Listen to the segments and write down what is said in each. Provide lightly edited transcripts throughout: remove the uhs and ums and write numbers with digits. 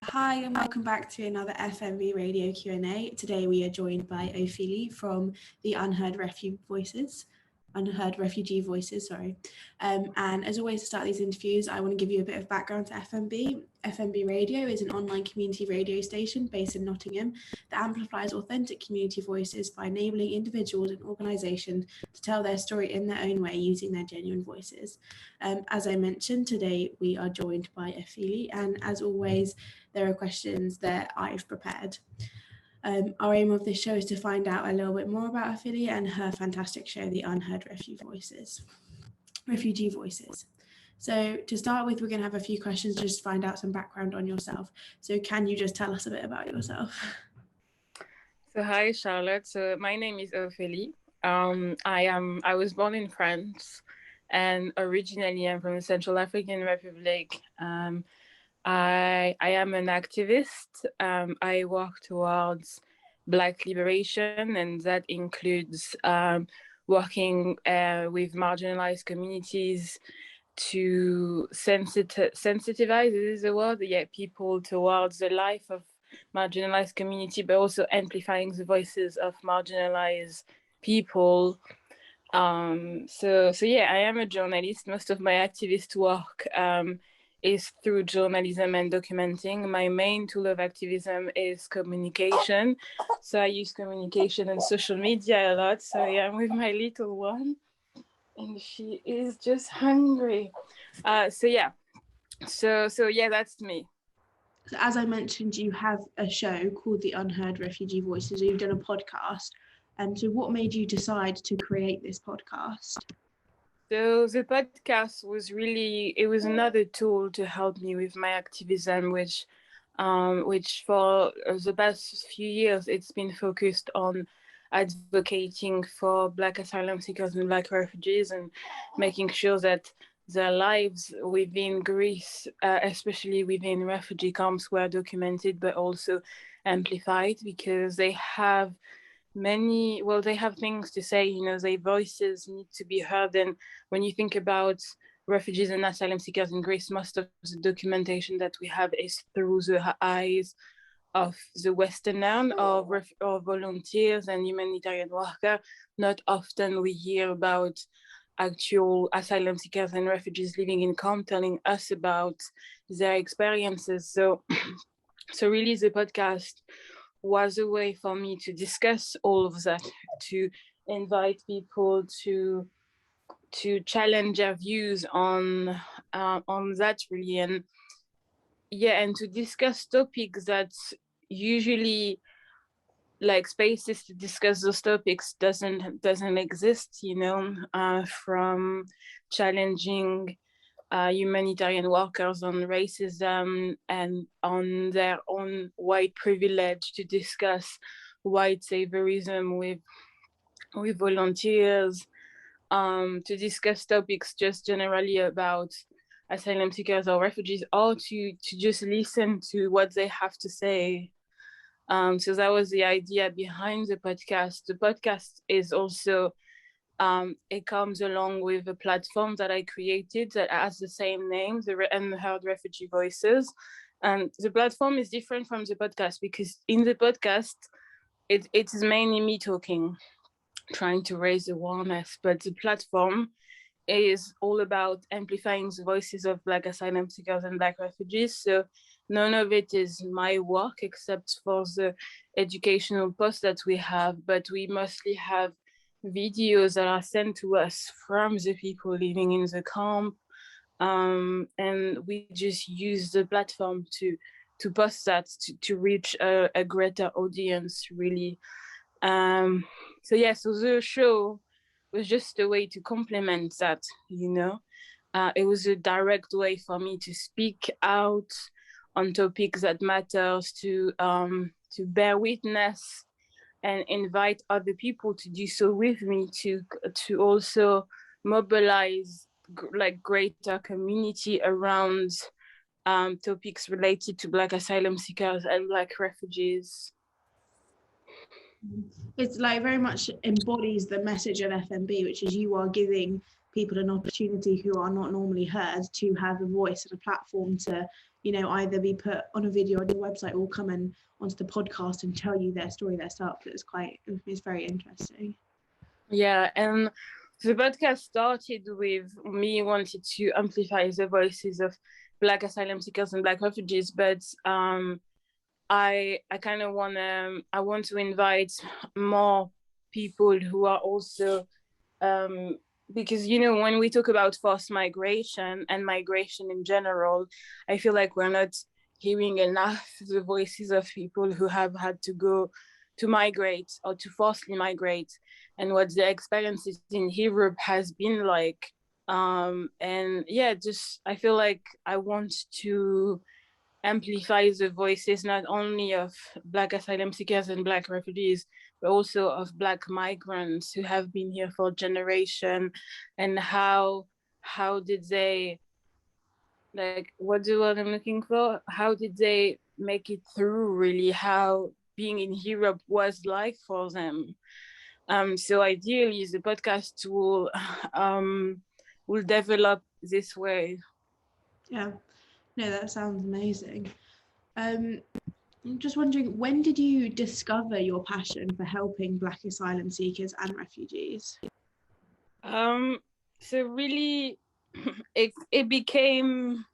Hi and welcome back to another FMV Radio Q&A. Today we are joined by Ophélie from the Unheard Refugee Voices. And as always, to start these interviews, I want to give you a bit of background to FMB. FMB Radio is an online community radio station based in Nottingham that amplifies authentic community voices by enabling individuals and organisations to tell their story in their own way using their genuine voices. As I mentioned, today we are joined by Ophélie, and as always, there are questions that I've prepared. Our aim of this show is to find out a little bit more about Ophélie and her fantastic show, The Unheard Refugee Voices. So to start with, we're going to have a few questions just to find out some background on yourself. So can you just tell us a bit about yourself? So hi, Charlotte. So my name is Ophélie. I was born in France, and originally I'm from the Central African Republic. I am an activist. I work towards Black liberation, and that includes working with marginalized communities to sensitize, is the word, people towards the life of marginalized community, but also amplifying the voices of marginalized people. So I am a journalist. Most of my activist work is through journalism and documenting. My main tool of activism is communication. So I use communication and social media a lot. So I'm with my little one, and she is just hungry. So that's me. So as I mentioned, you have a show called The Unheard Refugee Voices. You've done a podcast. So what made you decide to create this podcast? So the podcast was another tool to help me with my activism, which for the past few years, it's been focused on advocating for Black asylum seekers and Black refugees and making sure that their lives within Greece, especially within refugee camps, were documented, but also amplified, because they have things to say, their voices need to be heard. And when you think about refugees and asylum seekers in Greece, most of the documentation that we have is through the eyes of the Westerner or volunteers and humanitarian workers. Not often we hear about actual asylum seekers and refugees living in camp telling us about their experiences. So really the podcast was a way for me to discuss all of that, to invite people to challenge their views on that, really, and to discuss topics that usually, like, spaces to discuss those topics doesn't exist, from challenging humanitarian workers on racism and on their own white privilege, to discuss white saviorism with volunteers, to discuss topics just generally about asylum seekers or refugees, or to just listen to what they have to say. So that was the idea behind the podcast. The podcast is also, it comes along with a platform that I created that has the same name, the Unheard Refugee Voices. And the platform is different from the podcast because in the podcast, it's mainly me talking, trying to raise awareness, but the platform is all about amplifying the voices of Black asylum seekers and Black refugees. So none of it is my work except for the educational posts that we have, but we mostly have videos that are sent to us from the people living in the camp, and we just use the platform to post that to reach a greater audience, really. So the show was just a way to complement that, it was a direct way for me to speak out on topics that matters, to bear witness and invite other people to do so with me, to also mobilize like greater community around topics related to Black asylum seekers and Black refugees. It's like very much embodies the message of FMB, which is you are giving people an opportunity who are not normally heard to have a voice and a platform to, you know, either be put on a video on your website or come in onto the podcast and tell you their story, their stuff. It's very interesting. Yeah, and the podcast started with me wanting to amplify the voices of Black asylum seekers and Black refugees, but I kind of want to invite more people who are also because, you know, when we talk about forced migration and migration in general, I feel like we're not hearing enough the voices of people who have had to go to migrate or to forcibly migrate, and what the experiences in Europe has been like. And yeah, just I feel like I want to amplify the voices not only of Black asylum seekers and Black refugees, but also of Black migrants who have been here for generations, and how did they, like, what's the word I'm looking for? How did they make it through, really? How being in Europe was like for them. So ideally, the podcast will develop this way. Yeah, no, that sounds amazing. I'm just wondering, when did you discover your passion for helping Black asylum seekers and refugees? So really, it became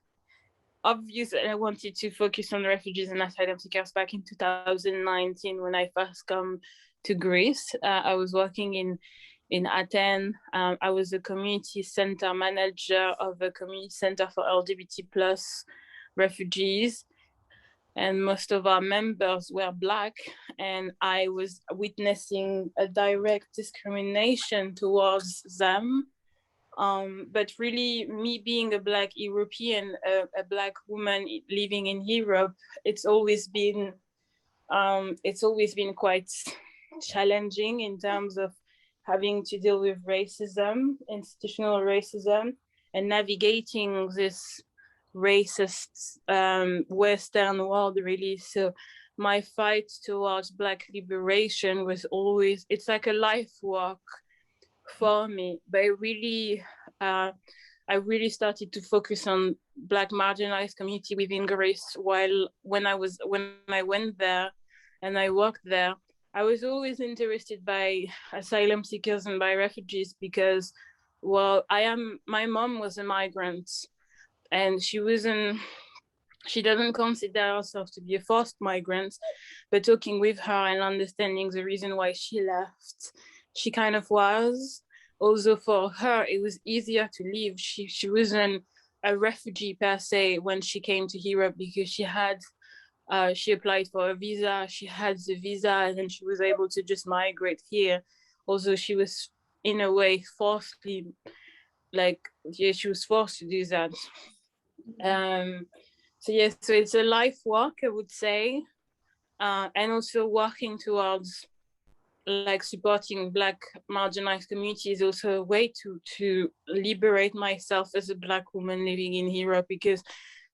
obvious that I wanted to focus on refugees and asylum seekers back in 2019 when I first come to Greece. I was working in Athens. I was a community center manager of a community center for LGBT plus refugees, and most of our members were Black, and I was witnessing a direct discrimination towards them. But really, me being a Black European, a Black woman living in Europe, it's always been quite challenging in terms of having to deal with racism, institutional racism, and navigating this racist Western world, really. So my fight towards Black liberation was always, it's like a life work for me. But I really started to focus on Black marginalized community within Greece when I went there and I worked there. I was always interested by asylum seekers and by refugees because, well, my mom was a migrant, and she doesn't consider herself to be a forced migrant, but talking with her and understanding the reason why she left, she kind of was. Also for her, it was easier to leave. She wasn't a refugee per se when she came to Europe because she applied for a visa, she had the visa, and then she was able to just migrate here. Also, she was in a way forcibly, she was forced to do that. So it's a life work, I would say, and also working towards like supporting Black marginalized communities, also a way to liberate myself as a Black woman living in Europe, because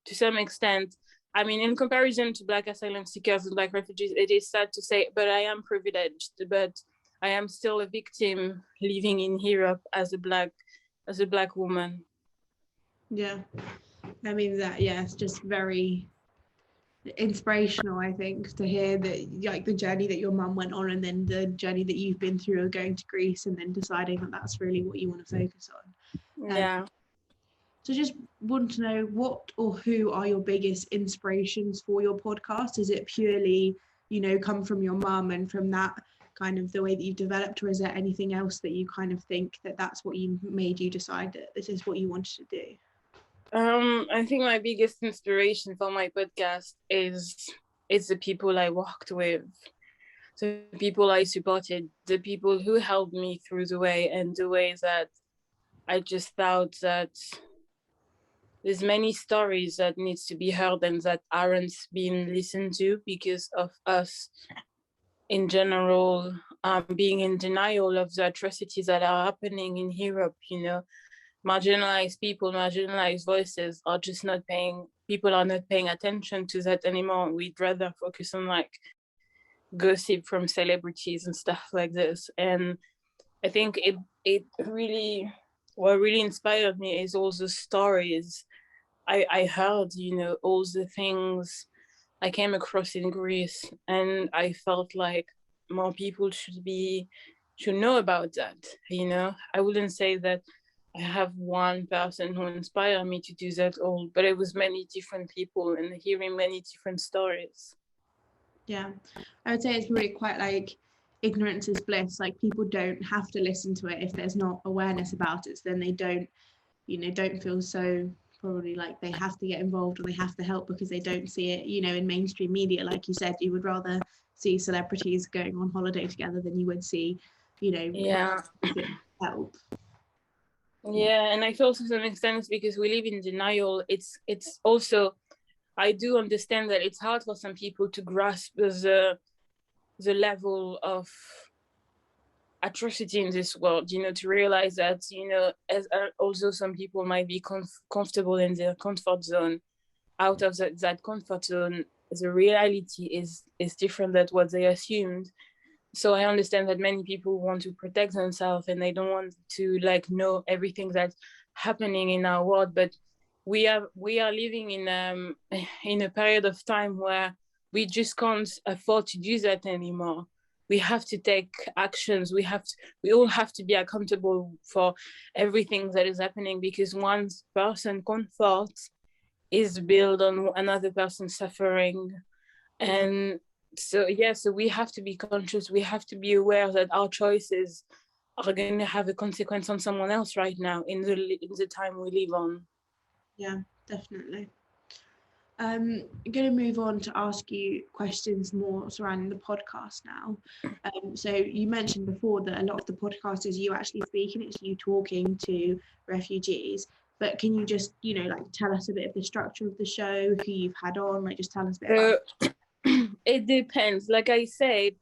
to some extent, I mean, in comparison to Black asylum seekers and Black refugees, it is sad to say, but I am privileged, but I am still a victim living in Europe as a Black woman. Yeah, I mean it's just very inspirational, I think, to hear that, like, the journey that your mum went on and then the journey that you've been through of going to Greece and then deciding that that's really what you want to focus on. Yeah. So just want to know, what or who are your biggest inspirations for your podcast? Is it purely, you know, come from your mum and from that kind of the way that you've developed, or is there anything else that you kind of think that's what you made you decide that this is what you wanted to do? I think my biggest inspiration for my podcast is the people I worked with, the people I supported, the people who helped me through the way, and the way that I just thought that there's many stories that needs to be heard and that aren't being listened to because of us in general being in denial of the atrocities that are happening in Europe, you know. Marginalized people, marginalized voices are just people are not paying attention to that anymore. We'd rather focus on like gossip from celebrities and stuff like this. And I think it really what really inspired me is all the stories I heard, you know, all the things I came across in Greece, and I felt like more people should know about that. You know, I wouldn't say that I have one person who inspired me to do that all, but it was many different people and hearing many different stories. Yeah, I would say it's really quite like ignorance is bliss. Like people don't have to listen to it if there's not awareness about it. So then they don't, you know, don't feel so probably like they have to get involved or they have to help because they don't see it, you know, in mainstream media. Like you said, you would rather see celebrities going on holiday together than you would see, you know, Yeah. help. Yeah, and I feel to some extent it's because we live in denial. It's also, I do understand that it's hard for some people to grasp the level of atrocity in this world, you know, to realize that, you know, as also some people might be comfortable in their comfort zone, out of that comfort zone, the reality is different than what they assumed. So I understand that many people want to protect themselves and they don't want to like know everything that's happening in our world. But we are living in a period of time where we just can't afford to do that anymore. We have to take actions. We all have to be accountable for everything that is happening, because one person's comfort is built on another person's suffering. And so we have to be conscious. We have to be aware that our choices are going to have a consequence on someone else right now in the time we live on. Yeah, definitely. I'm going to move on to ask you questions more surrounding the podcast now. So you mentioned before that a lot of the podcast is you actually speaking, it's you talking to refugees. But can you just, you know, like tell us a bit of the structure of the show, who you've had on, like just tell us a bit about it. It depends. Like I said,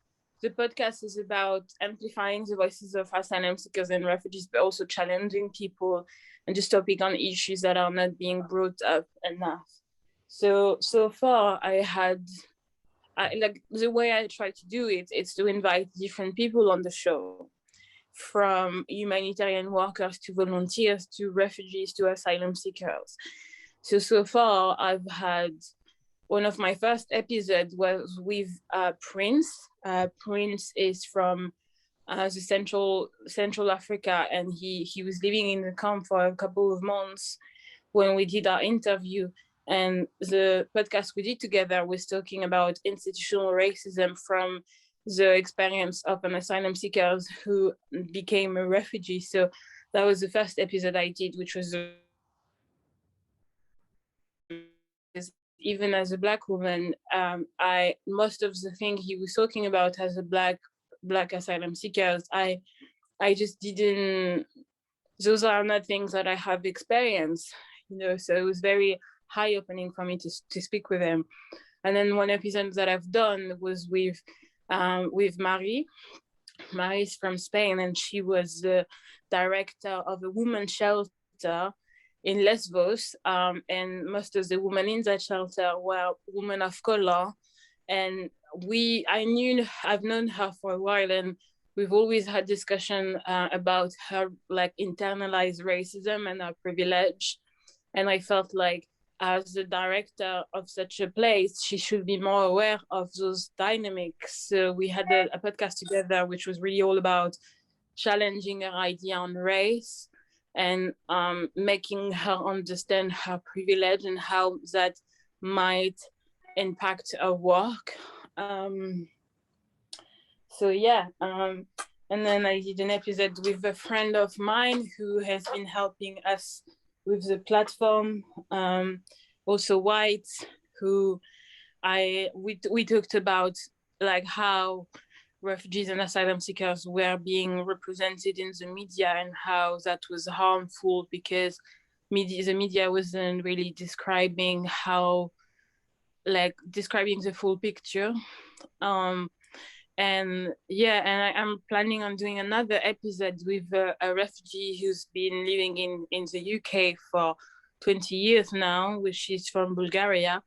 the podcast is about amplifying the voices of asylum seekers and refugees, but also challenging people and just topic on issues that are not being brought up enough. So far like the way I try to do it is to invite different people on the show, from humanitarian workers to volunteers to refugees to asylum seekers. So far I've had, one of my first episodes was with Prince. Prince is from the Central Africa, and he was living in the camp for a couple of months when we did our interview. And the podcast we did together was talking about institutional racism from the experience of an asylum seeker who became a refugee. So that was the first episode I did, which was even as a Black woman, I most of the thing he was talking about as a Black asylum seekers, I just didn't. Those are not things that I have experienced, you know. So it was very eye-opening for me to speak with him. And then one episode that I've done was with Marie. Marie's from Spain, and she was the director of a women's shelter in Lesbos, and most of the women in that shelter were women of color. And I've known her for a while, and we've always had discussion about her like internalized racism and her privilege. And I felt like as the director of such a place, she should be more aware of those dynamics. So we had a podcast together, which was really all about challenging her idea on race and making her understand her privilege and how that might impact her work. And then I did an episode with a friend of mine who has been helping us with the platform, also white, who we talked about like how refugees and asylum seekers were being represented in the media and how that was harmful because the media wasn't really describing the full picture. And I'm planning on doing another episode with a refugee who's been living in the UK for 20 years now, which is from Bulgaria.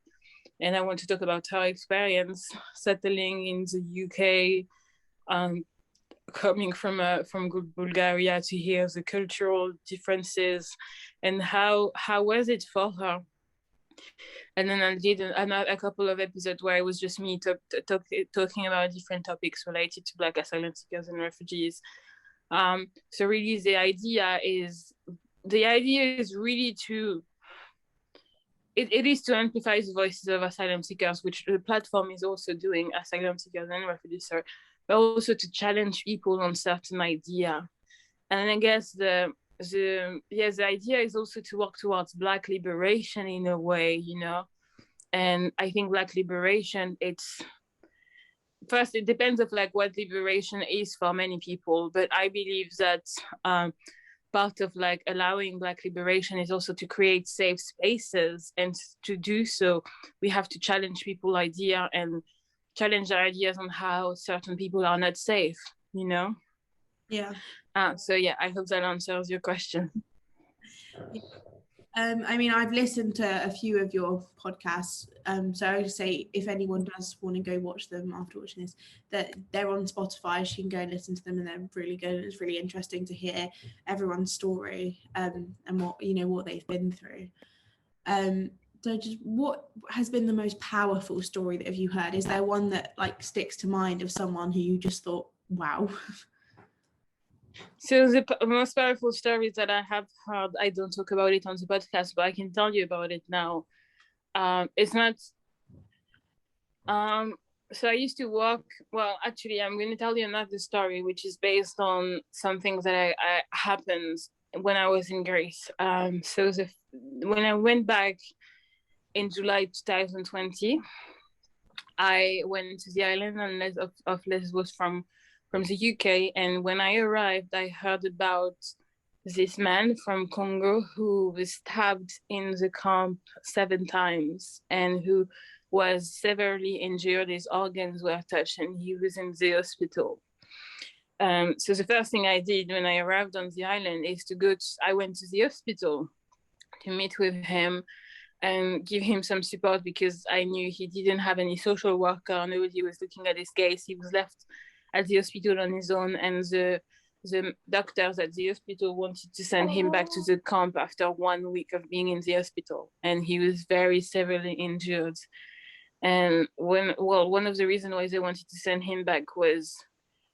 And I want to talk about her experience settling in the UK, coming from Bulgaria to hear the cultural differences and how was it for her. And then I did a couple of episodes where it was just me talking about different topics related to Black asylum seekers and refugees. So really the idea is really to it is to amplify the voices of asylum seekers, which the platform is also doing, asylum seekers and refugees, but also to challenge people on certain idea. And I guess the idea is also to work towards Black liberation in a way, you know. And I think Black liberation, it depends of like what liberation is for many people, but I believe that part of like allowing Black liberation is also to create safe spaces, and to do so we have to challenge people's idea and challenge their ideas on how certain people are not safe, you know. So yeah, I hope that answers your question. I mean, I've listened to a few of your podcasts, so I would say if anyone does want to go watch them after watching this, that they're on Spotify, so you can go and listen to them, and they're really good. And it's really interesting to hear everyone's story and what they've been through. So just what has been the most powerful story that have you heard? Is there one that like sticks to mind of someone who you just thought, wow? So the most powerful stories that I have heard, I don't talk about it on the podcast, but I can tell you about it now. It's not. So I used to work. Well, actually, I'm going to tell you another story, which is based on something that I happened when I was in Greece. So when I went back in July 2020, I went to the island of Lesbos from the UK, and when I arrived, I heard about this man from Congo who was stabbed in the camp 7 times and who was severely injured. His organs were touched, and he was in the hospital. So the first thing I did when I arrived on the island is I went to the hospital to meet with him and give him some support, because I knew he didn't have any social worker. Nobody was looking at his case. He was left at the hospital on his own, and the doctors at the hospital wanted to send him back to the camp after 1 week of being in the hospital, and he was very severely injured. And one of the reasons why they wanted to send him back was,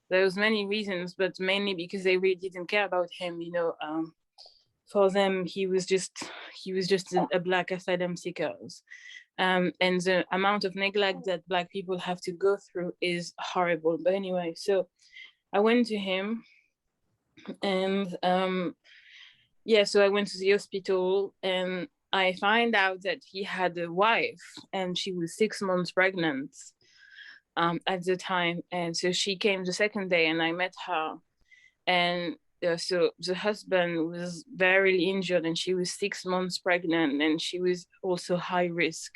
there was many reasons, but mainly because they really didn't care about him, you know. For them, he was just a Black asylum seeker. And the amount of neglect that Black people have to go through is horrible. But anyway, so I went to him, and so I went to the hospital, and I find out that he had a wife, and she was 6 months pregnant at the time. And so she came the second day, and I met her, and so the husband was very injured, and she was 6 months pregnant, and she was also high risk.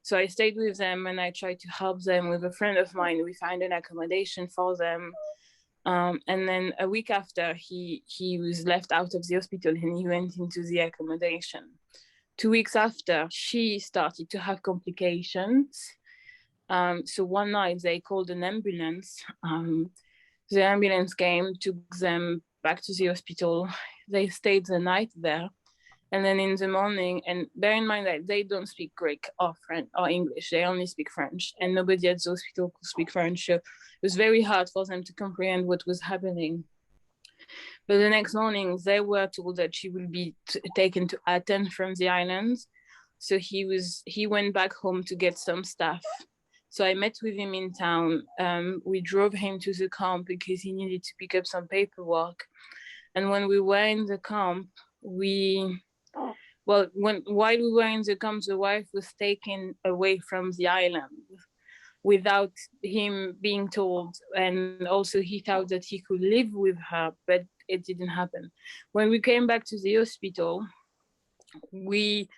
So I stayed with them, and I tried to help them with a friend of mine. We found an accommodation for them. And then a week after, he was left out of the hospital, and he went into the accommodation. 2 weeks after, she started to have complications. So one night they called an ambulance. The ambulance came, took them back to the hospital. They stayed the night there. And then in the morning, and bear in mind that they don't speak Greek or French or English, they only speak French, and nobody at the hospital could speak French. So it was very hard for them to comprehend what was happening. But the next morning, they were told that she will be taken to Athens from the island. So he went back home to get some stuff. So I met with him in town. We drove him to the camp because he needed to pick up some paperwork. And when we were in the camp, while we were in the camp, the wife was taken away from the island without him being told. And also he thought that he could live with her, but it didn't happen. When we came back to the hospital, we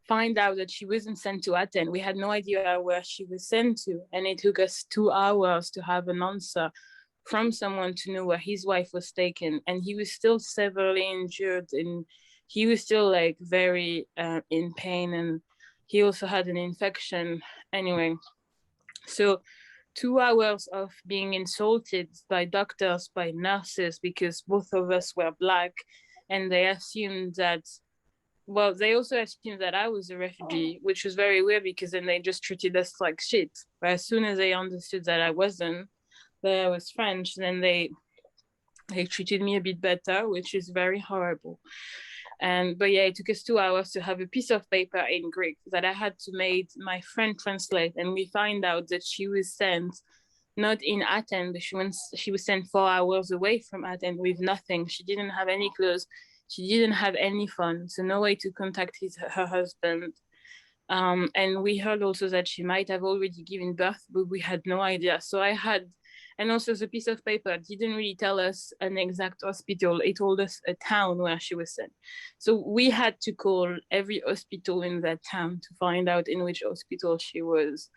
find out that she wasn't sent to Athens. We had no idea where she was sent to. And it took us 2 hours to have an answer from someone to know where his wife was taken. And he was still severely injured, and he was still like very in pain, and he also had an infection. Anyway, so 2 hours of being insulted by doctors, by nurses, because both of us were Black, and they assumed that, well, they also assumed that I was a refugee, which was very weird, because then they just treated us like shit. But as soon as they understood that I wasn't, that I was French, then they treated me a bit better, which is very horrible. But yeah, it took us 2 hours to have a piece of paper in Greek that I had to make my friend translate, and we find out that she was sent not in Athens, but she was sent 4 hours away from Athens with nothing. She didn't have any clothes, she didn't have any phone, so no way to contact her husband. And we heard also that she might have already given birth, but we had no idea. So and also the piece of paper didn't really tell us an exact hospital. It told us a town where she was sent. So we had to call every hospital in that town to find out in which hospital she was.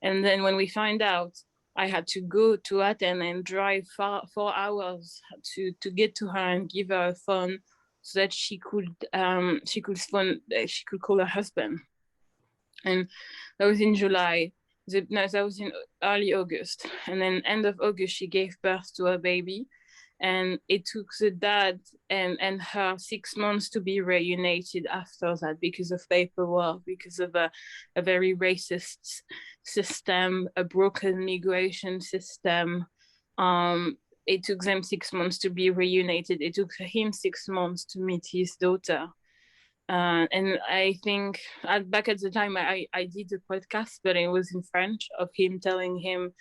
And then when we find out, I had to go to Athens and drive 4 hours to get to her and give her a phone so that she could call her husband. And that was in July. No, that was in early August. And then end of August, she gave birth to a baby. And it took the dad and her 6 months to be reunited after that, because of paperwork, because of a very racist system, a broken migration system. It took them 6 months to be reunited. It took him 6 months to meet his daughter. And I think back at the time I did a podcast, but it was in French, of him telling him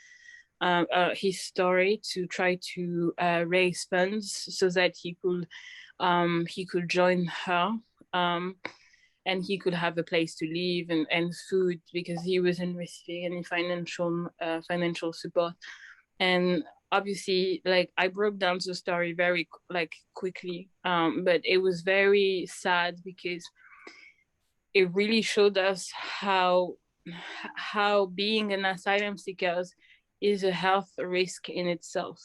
his story to try to raise funds so that he could join her, and he could have a place to live and food, because he wasn't receiving any financial support. And obviously, like, I broke down the story very quickly, but it was very sad, because it really showed us how being an asylum seeker is a health risk in itself,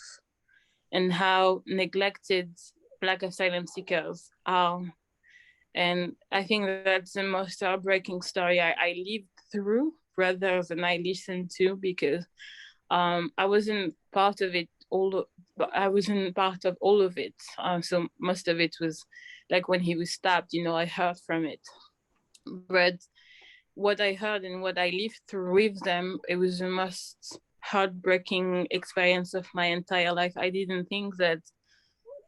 and how neglected Black asylum seekers are. And I think that's the most heartbreaking story I lived through rather than I listened to, because I wasn't part of it I wasn't part of all of it. So most of it was like when he was stabbed, I heard from it. But what I heard and what I lived through with them, it was the most heartbreaking experience of my entire life. I didn't think that,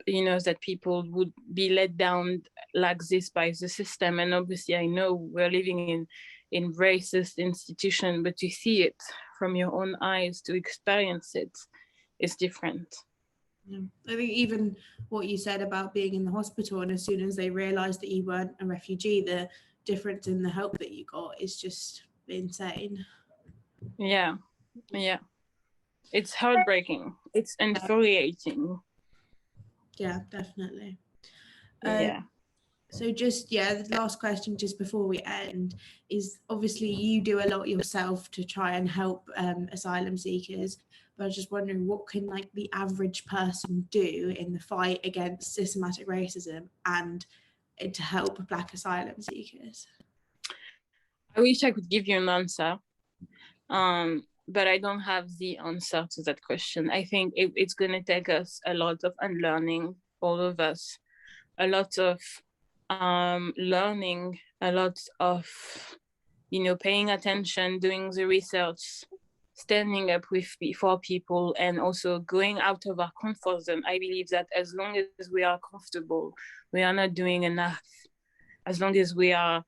that people would be let down like this by the system. And obviously I know we're living in racist institution, but to see it from your own eyes, to experience it, is different. Yeah. I think even what you said about being in the hospital, and as soon as they realised that you weren't a refugee, the difference in the help that you got is just insane. Yeah. It's heartbreaking. It's infuriating. Yeah, definitely. Yeah. So the last question just before we end is, obviously you do a lot yourself to try and help asylum seekers, but I was just wondering, what can the average person do in the fight against systematic racism and to help Black asylum seekers? I wish I could give you an answer, but I don't have the answer to that question. I think it's going to take us a lot of unlearning, all of us, a lot of learning, a lot of paying attention, doing the research, standing up for people, and also going out of our comfort zone. I believe that as long as we are comfortable, we are not doing enough. As long as we are,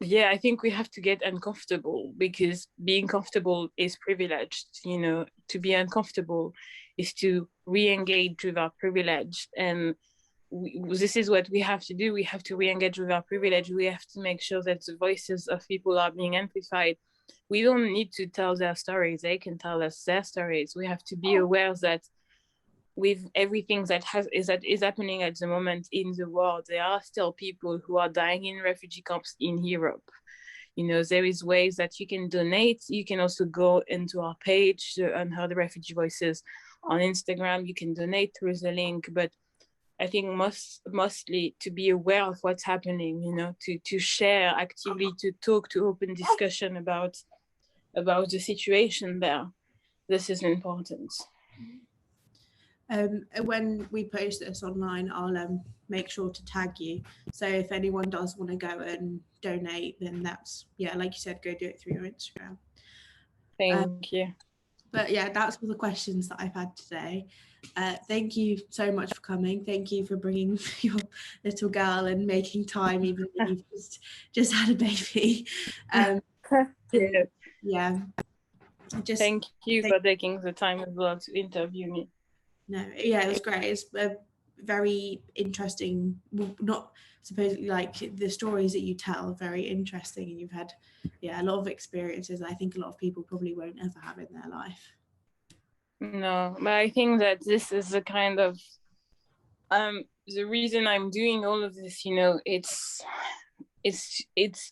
I think we have to get uncomfortable, because being comfortable is privileged. To be uncomfortable is to re-engage with our privilege, and this is what we have to do. We have to re-engage with our privilege. We have to make sure that the voices of people are being amplified. We don't need to tell their stories. They can tell us their stories. We have to be aware that with everything that is happening at the moment in the world, there are still people who are dying in refugee camps in Europe. There is ways that you can donate. You can also go into our page, the Unheard Refugee Voices, on Instagram. You can donate through the link, but I think mostly to be aware of what's happening, to share actively, to talk, to open discussion about about the situation there. This is important. When we post this online, I'll make sure to tag you. So if anyone does want to go and donate, then that's, yeah, like you said, go do it through your Instagram. Thank you. But yeah, that's all the questions that I've had today. Thank you so much for coming. Thank you for bringing your little girl and making time, even though you've just had a baby. Yeah. Thank you for taking the time as well to interview me. No, yeah, it was great. It's a very interesting, not supposedly, like the stories that you tell are very interesting, and you've had, yeah, a lot of experiences I think a lot of people probably won't ever have in their life. No, but I think that this is the kind of the reason I'm doing all of this, you know, it's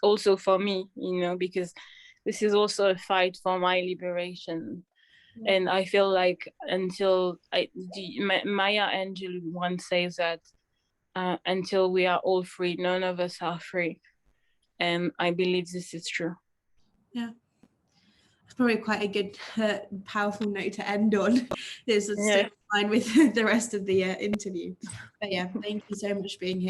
also for me, you know, because this is also a fight for my liberation. Yeah. And I feel like Maya Angelou once says that until we are all free, none of us are free. And I believe this is true. Yeah. It's probably quite a good, powerful note to end on. It's in line with the rest of the interview. But yeah, thank you so much for being here.